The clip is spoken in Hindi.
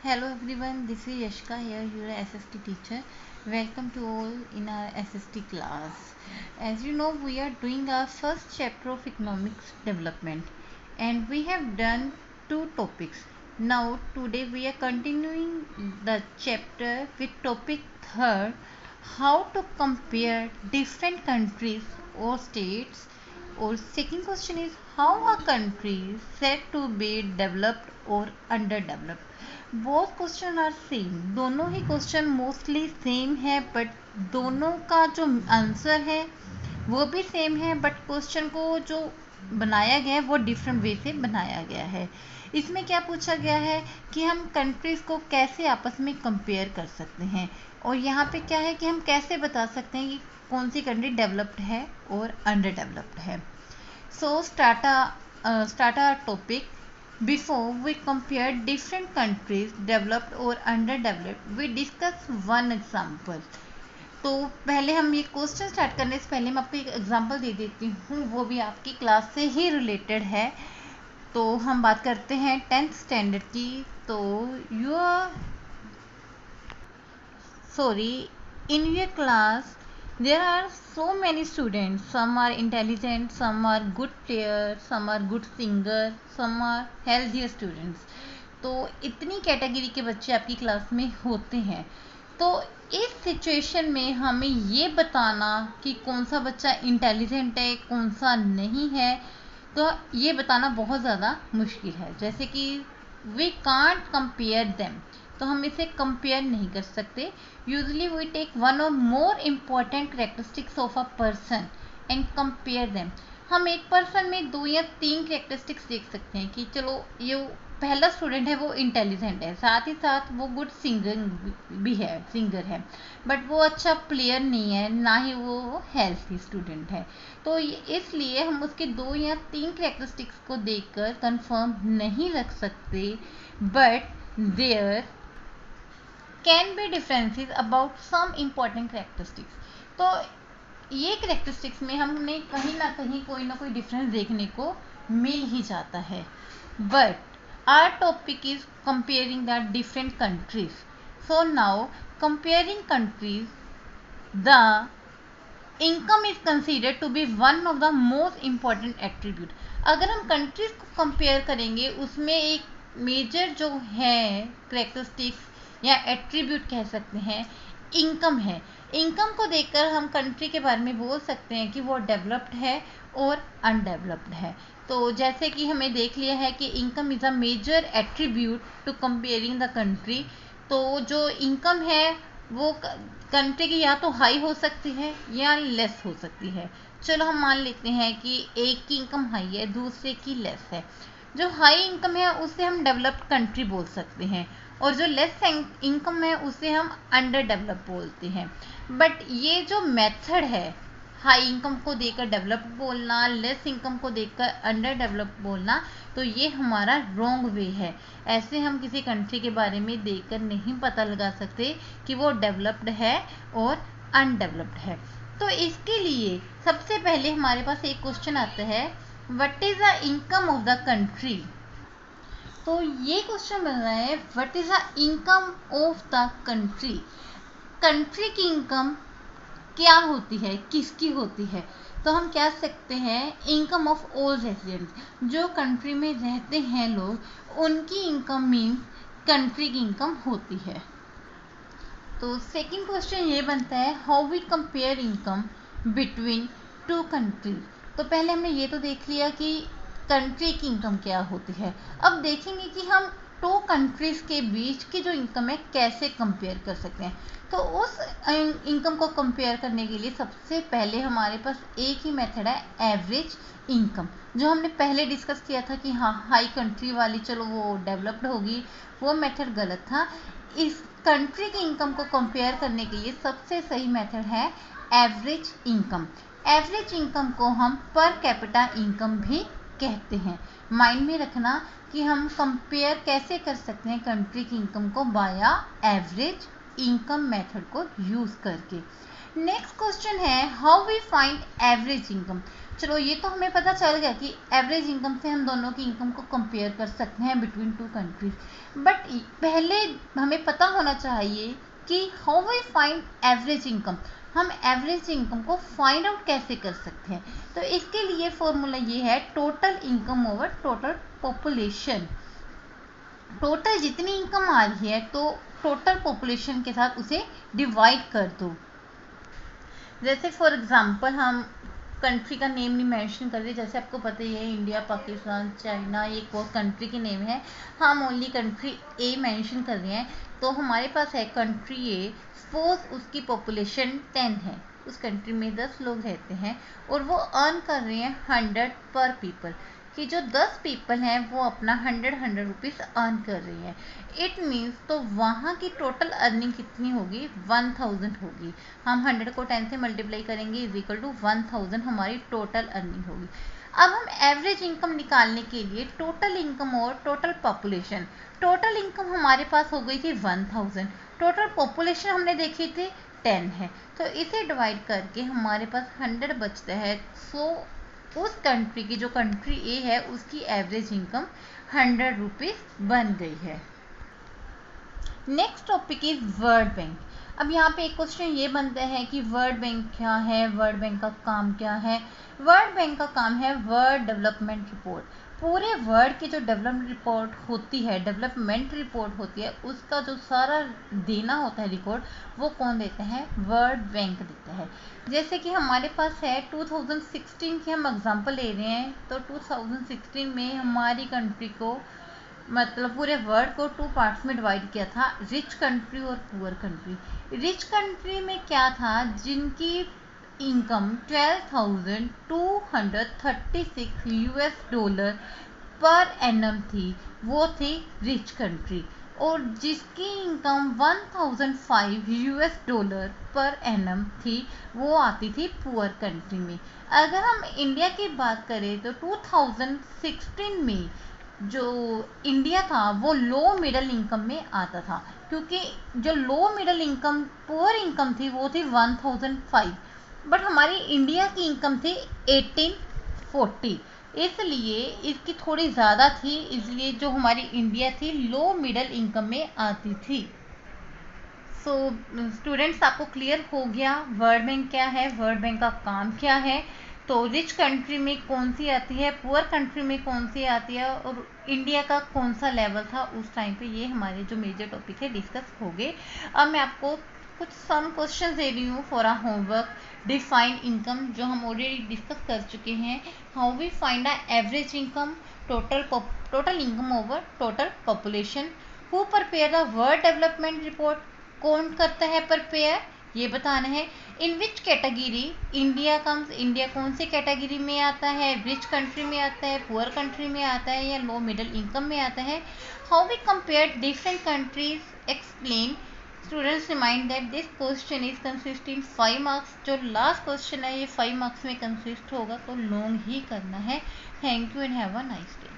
Hello everyone, this is Yashka here, your SST teacher. Welcome to all in our SST class. As you know, we are doing our first chapter of economics development and we have done two topics. Now today we are continuing the chapter with topic third, how to compare different countries or states. Or second question is how a country is said to be developed or underdeveloped. Both question are same, दोनों ही क्वेश्चन मोस्टली सेम है, बट दोनों का जो आंसर है वो भी सेम है, बट क्वेश्चन को जो बनाया गया है वो डिफरेंट वे से बनाया गया है. इसमें क्या पूछा गया है कि हम कंट्रीज़ को कैसे आपस में कंपेयर कर सकते हैं, और यहाँ पे क्या है कि हम कैसे बता सकते हैं कि कौन सी कंट्री डेवलप्ड है और अंडर डेवलप्ड है. So start our topic. Before we compare different countries, developed or underdeveloped, we discuss one example. तो पहले हम ये क्वेश्चन स्टार्ट करने से पहले मैं आपको एक एग्जांपल दे देती हूँ, वो भी आपकी क्लास से ही रिलेटेड है. तो हम बात करते हैं 10th स्टैंडर्ड की. तो in your class there are so many students. Some are intelligent, some are good players, some are good singer, some are healthier students. तो इतनी कैटेगरी के बच्चे आपकी क्लास में होते हैं. तो इस सिचुएशन में हमें ये बताना कि कौन सा बच्चा इंटेलिजेंट है, कौन सा नहीं है, तो ये बताना बहुत ज़्यादा मुश्किल है. जैसे कि वी कांट कंपेयर देम, तो हम इसे कंपेयर नहीं कर सकते. यूजली वी टेक वन और more important characteristics of a person and compare them. हम एक पर्सन में 2 या 3 करेक्टरिस्टिक्स देख सकते हैं कि चलो ये पहला स्टूडेंट है वो इंटेलिजेंट है, साथ ही साथ वो गुड सिंगर है, बट वो अच्छा प्लेयर नहीं है, ना ही वो हेल्थी स्टूडेंट है. तो इसलिए हम उसके 2 या 3 करेक्टरिस्टिक्स को देखकर कंफर्म नहीं रख सकते. But there can be differences about some important characteristics. तो ये करेक्टरिस्टिक्स में हमने कहीं ना कोई डिफरेंस देखने को मिल ही जाता है. But our topic is comparing the different countries. So now comparing countries, the income is considered to be one of the most important attribute. अगर हम countries को compare करेंगे उसमें एक मेजर जो है characteristics या attribute कह सकते हैं इनकम है. इनकम को देखकर हम कंट्री के बारे में बोल सकते हैं कि वो डेवलप्ड है और अनडेवलप्ड है. तो जैसे कि हमें देख लिया है कि income is a major attribute to comparing the country. तो जो इनकम है वो कंट्री की या तो हाई हो सकती है या लेस हो सकती है. चलो हम मान लेते हैं कि एक की इनकम हाई है, दूसरे की लेस है. जो हाई इनकम है उसे हम डेवलप्ड कंट्री बोल सकते हैं, और जो लेस इनकम है उसे हम अंडर डेवलप बोलते हैं. बट ये जो मेथड है हाई इनकम को देखकर डेवलप्ड बोलना, लेस इनकम को देखकर अंडर डेवलप्ड बोलना, तो ये हमारा रॉन्ग वे है. ऐसे हम किसी कंट्री के बारे में देखकर नहीं पता लगा सकते कि वो डेवलप्ड है और अनडेवलप्ड है. तो इसके लिए सबसे पहले हमारे पास एक क्वेश्चन आता है, what is the income of the country. तो ये क्वेश्चन बन रहा है what is the income of the country. Country की इनकम क्या होती है, किसकी होती है. तो हम कह सकते हैं इनकम ऑफ ऑल रेजिडेंट्स, जो कंट्री में रहते हैं लोग उनकी इनकम मीन्स कंट्री की इनकम होती है. तो सेकंड क्वेश्चन ये बनता है how we compare income between two countries. तो पहले हमने ये तो देख लिया कि कंट्री की इनकम क्या होती है. अब देखेंगे कि हम 2 कंट्रीज़ के बीच की जो इनकम है कैसे कंपेयर कर सकते हैं. तो उस इनकम को कंपेयर करने के लिए सबसे पहले हमारे पास एक ही मेथड है, एवरेज इनकम, जो हमने पहले डिस्कस किया था कि हाँ हाई कंट्री वाली चलो वो डेवलप्ड होगी, वो मेथड गलत था. इस कंट्री की इनकम को कंपेयर करने के लिए सबसे सही मेथड है एवरेज इनकम. एवरेज इनकम को हम पर कैपिटा इनकम भी कहते हैं. माइंड में रखना कि हम कंपेयर कैसे कर सकते हैं कंट्री की इनकम को बाया एवरेज इनकम मेथड को यूज़ करके. नेक्स्ट क्वेश्चन है how we find average income. चलो ये तो हमें पता चल गया कि एवरेज इनकम से हम दोनों की इनकम को कंपेयर कर सकते हैं बिटवीन टू कंट्रीज, बट पहले हमें पता होना चाहिए कि how we find average income, हम एवरेज इनकम को फाइंड आउट कैसे कर सकते हैं। तो इसके लिए फॉर्मूला ये है total income over total population. Total जितनी इनकम आ रही है तो टोटल पॉपुलेशन के साथ उसे डिवाइड कर दो। जैसे फॉर एग्जांपल हम कंट्री का नेम नहीं मेंशन कर रहे, जैसे आपको पता ही है इंडिया, पाकिस्तान, चाइना, ये बहुत कंट्री के नेम है, हम ओनली कंट्री ए मेंशन कर रहे हैं। तो हमारे पास है कंट्री ए, सपोज उसकी पॉपुलेशन 10 है, उस कंट्री में 10 लोग रहते हैं और वो अर्न कर रहे हैं 100 पर पीपल, कि जो 10 पीपल हैं वो अपना 100 रुपीज़ अर्न कर रही हैं। इट मीन्स तो वहाँ की टोटल अर्निंग कितनी होगी, 1000 होगी। हम 100 को 10 से मल्टीप्लाई करेंगे इज इक्वल टू 1000 हमारी टोटल अर्निंग होगी। अब हम एवरेज इनकम निकालने के लिए टोटल इनकम और टोटल पॉपुलेशन, टोटल इनकम हमारे पास हो गई थी 1000, टोटल पॉपुलेशन हमने देखी थी 10 है, तो इसे डिवाइड करके हमारे पास 100 बचता है। सो उस कंट्री की, जो कंट्री ए है, उसकी एवरेज इनकम 100 रुपीज़ बन गई है। Next topic is world bank. अब यहाँ पे एक क्वेश्चन ये बनता है कि वर्ल्ड बैंक क्या है, वर्ल्ड बैंक का काम क्या है। वर्ल्ड बैंक का काम है वर्ल्ड डेवलपमेंट रिपोर्ट। पूरे वर्ल्ड की जो डेवलपमेंट रिपोर्ट होती है, डेवलपमेंट रिपोर्ट होती है, उसका जो सारा देना होता है रिकॉर्ड, वो कौन देता है, वर्ल्ड बैंक देता है। जैसे कि हमारे पास है 2016 की हम एग्जांपल ले रहे हैं, तो 2016 में हमारी कंट्री को, मतलब पूरे वर्ल्ड को 2 पार्ट्स में डिवाइड किया था, रिच कंट्री और पुअर कंट्री। रिच कंट्री में क्या था, जिनकी income 12,236 US dollar per annum थी, वो थी रिच कंट्री। और जिसकी income 1005 US dollar per annum थी, वो आती थी पुअर कंट्री में। अगर हम इंडिया की बात करें तो 2016 में जो इंडिया था वो लो मिडिल इनकम में आता था, क्योंकि जो low middle income, poor income थी, वो थी 1005, बट हमारी इंडिया की इनकम थी 1840, इसलिए इसकी थोड़ी ज़्यादा थी, इसलिए जो हमारी इंडिया थी लो मिडिल इनकम में आती थी। सो स्टूडेंट्स, आपको क्लियर हो गया वर्ल्ड बैंक क्या है, वर्ल्ड बैंक का काम क्या है। तो रिच कंट्री में कौन सी आती है, पुअर कंट्री में कौन सी आती है, और इंडिया का कौन सा लेवल था उस टाइम पे, ये हमारे जो मेजर टॉपिक है डिस्कस हो गए। अब मैं आपको कुछ सम क्वेश्चन दे रही हूँ for a homework. Define income, जो हम ऑलरेडी डिस्कस कर चुके हैं। How we find a average income, total income over total population. Who prepare the world development report, कौन करता है प्रिपेयर, ये बताना है। In which category India comes, India कौन सी कैटेगरी में आता है, रिच कंट्री में आता है, पुअर कंट्री में आता है, या लो मिडिल इनकम में आता है। How we compare different countries, explain. Students remind that this question is consist in 5 marks. जो लास्ट क्वेश्चन है ये 5 मार्क्स में कंसिस्ट होगा, तो लॉन्ग ही करना है। Thank you and have a nice day.